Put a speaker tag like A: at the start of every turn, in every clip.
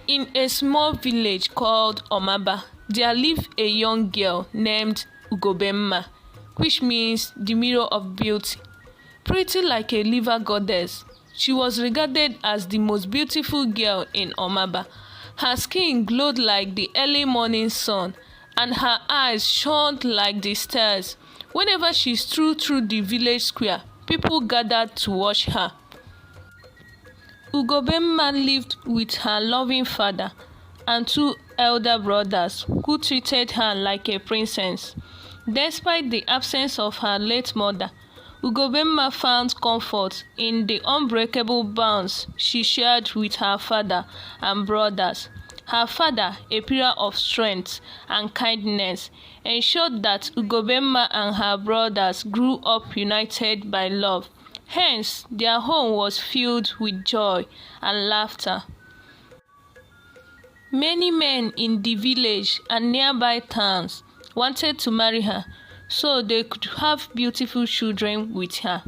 A: In a small village called Omaba, there lived a young girl named Ugobemma, which means the mirror of beauty. Pretty like a liver goddess, she was regarded as the most beautiful girl in Omaba. Her skin glowed like the early morning sun, and her eyes shone like the stars. Whenever she strode through the village square, people gathered to watch her. Ugobemma lived with her loving father and two elder brothers who treated her like a princess. Despite the absence of her late mother, Ugobemma found comfort in the unbreakable bonds she shared with her father and brothers. Her father, a pillar of strength and kindness, ensured that Ugobemma and her brothers grew up united by love. Hence, their home was filled with joy and laughter. Many men in the village and nearby towns wanted to marry her so they could have beautiful children with her.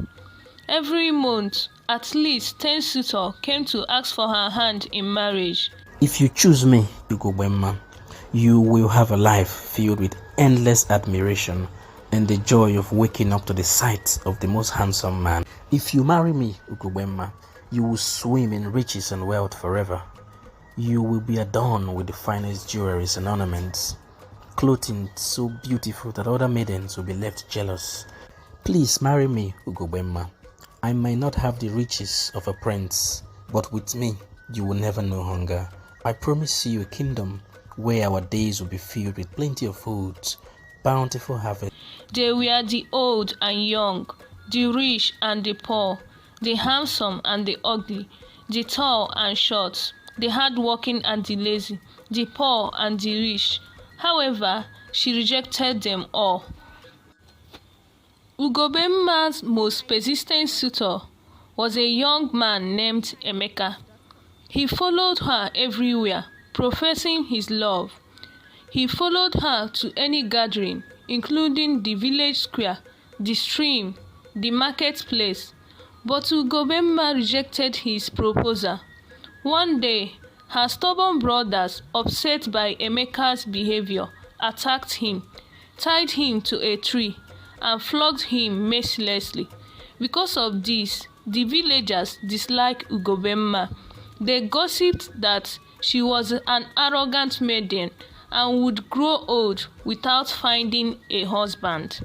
A: Every month, at least 10 suitors came to ask for her hand in marriage.
B: If you choose me, Ugobemma, you will have a life filled with endless admiration and the joy of waking up to the sight of the most handsome man. If you marry me, Ugobemma, you will swim in riches and wealth forever. You will be adorned with the finest jewelries and ornaments, clothing so beautiful that other maidens will be left jealous. Please marry me, Ugobemma. I might not have the riches of a prince, but with me, you will never know hunger. I promise you a kingdom where our days will be filled with plenty of food, bountiful harvest.
A: They were the old and young, the rich and the poor, the handsome and the ugly, the tall and short, the hardworking and the lazy, the poor and the rich. However, she rejected them all. Ugobemma's most persistent suitor was a young man named Emeka. He followed her everywhere, professing his love. He followed her to any gathering, including the village square, the stream, the marketplace. But Ugobemma rejected his proposal. One day, her stubborn brothers, upset by Emeka's behavior, attacked him, tied him to a tree, and flogged him mercilessly. Because of this, the villagers disliked Ugobemma. They gossiped that she was an arrogant maiden and would grow old without finding a husband.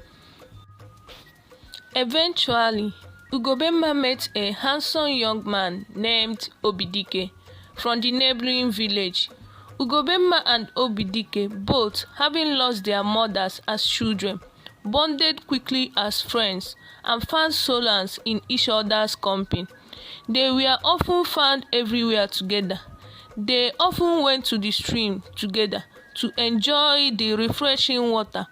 A: Eventually, Ugobemma met a handsome young man named Obidike from the neighboring village. Ugobemma and Obidike, both having lost their mothers as children, bonded quickly as friends and found solace in each other's company. They were often found everywhere together. They often went to the stream together to enjoy the refreshing water,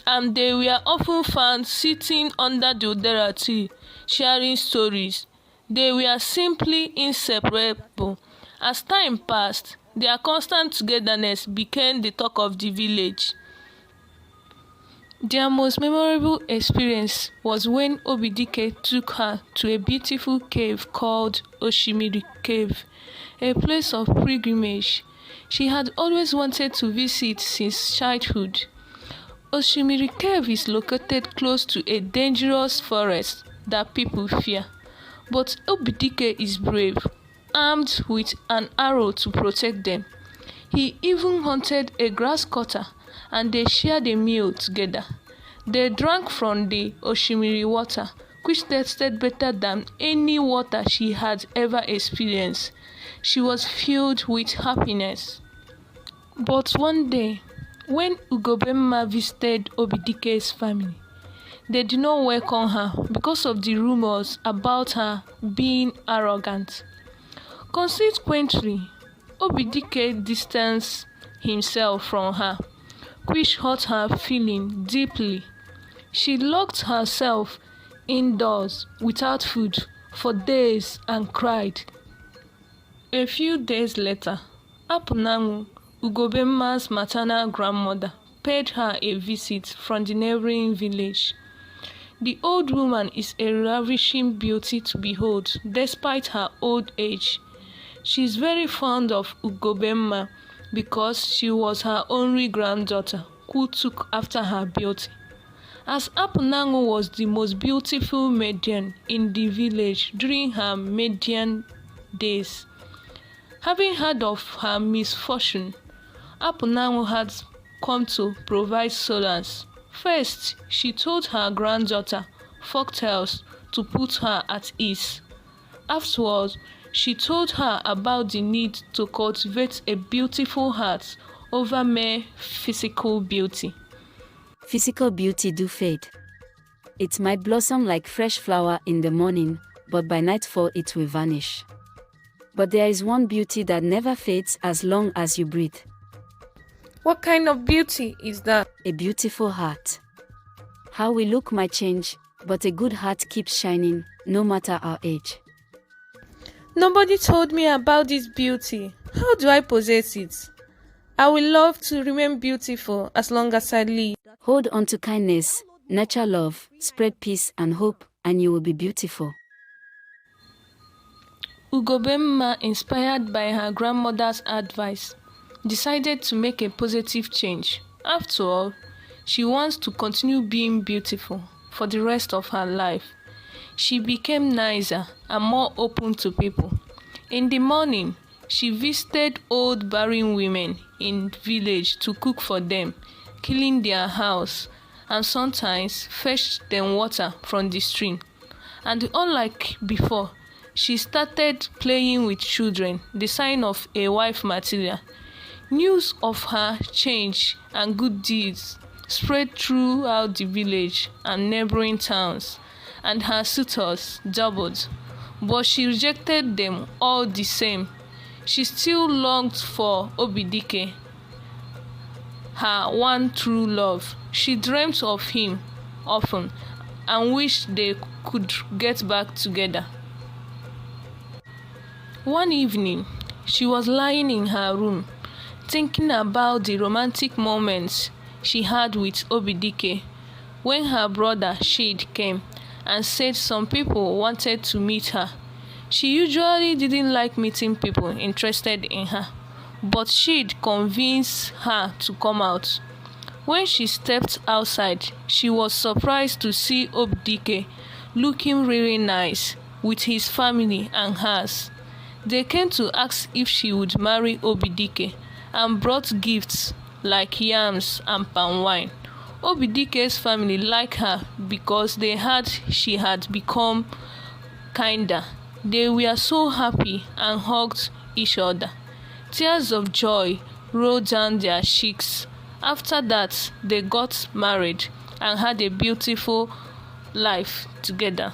A: and they were often found sitting under the udara tree, sharing stories. They were simply inseparable. As time passed, their constant togetherness became the talk of the village. Their most memorable experience was when Obidike took her to a beautiful cave called Oshimiri Cave, a place of pilgrimage she had always wanted to visit since childhood. Oshimiri Cave is located close to a dangerous forest that people fear, but Obidike is brave, armed with an arrow to protect them. He even hunted a grass cutter, and they shared a meal together. They drank from the Oshimiri water, which tasted better than any water she had ever experienced. She was filled with happiness. But one day, when Ugobemma visited Obidike's family, they did not welcome her because of the rumors about her being arrogant. Consequently, Obidike distanced himself from her, which hurt her feeling deeply. She locked herself indoors without food for days and cried. A few days later, Apunangu, Ugobemma's maternal grandmother, paid her a visit from the neighboring village. The old woman is a ravishing beauty to behold despite her old age. She is very fond of Ugobemma because she was her only granddaughter who took after her beauty. As Apunango was the most beautiful maiden in the village during her maiden days, having heard of her misfortune, Apunango had come to provide solace. First, she told her granddaughter Folktales to put her at ease. Afterwards, she told her about the need to cultivate a beautiful heart over mere physical beauty.
C: Physical beauty do fade. It might blossom like fresh flower in the morning, but by nightfall it will vanish. But there is one beauty that never fades as long as you breathe.
A: What kind of beauty is that?
C: A beautiful heart. How we look might change, but a good heart keeps shining, no matter our age.
A: Nobody told me about this beauty. How do I possess it? I will love to remain beautiful as long as I live.
C: Hold on to kindness, nurture love, spread peace and hope, and you will be beautiful.
A: Ugobemma, inspired by her grandmother's advice, decided to make a positive change. After all, she wants to continue being beautiful for the rest of her life. She became nicer and more open to people. In the morning, she visited old barren women in the village to cook for them, clean their house, and sometimes fetched them water from the stream. And unlike before, she started playing with children, the sign of a wife material. News of her change and good deeds spread throughout the village and neighboring towns, and her suitors doubled. But she rejected them all the same. She still longed for Obidike, her one true love. She dreamt of him often and wished they could get back together. One evening, she was lying in her room, thinking about the romantic moments she had with Obidike, when her brother Shade came and said some people wanted to meet her. She usually didn't like meeting people interested in her, but Shade convinced her to come out. When she stepped outside, she was surprised to see Obidike looking really nice with his family and hers. They came to ask if she would marry Obidike and brought gifts like yams and palm wine. Obidike's family liked her because they heard she had become kinder. They were so happy and hugged each other. Tears of joy rolled down their cheeks. After that, they got married and had a beautiful life together.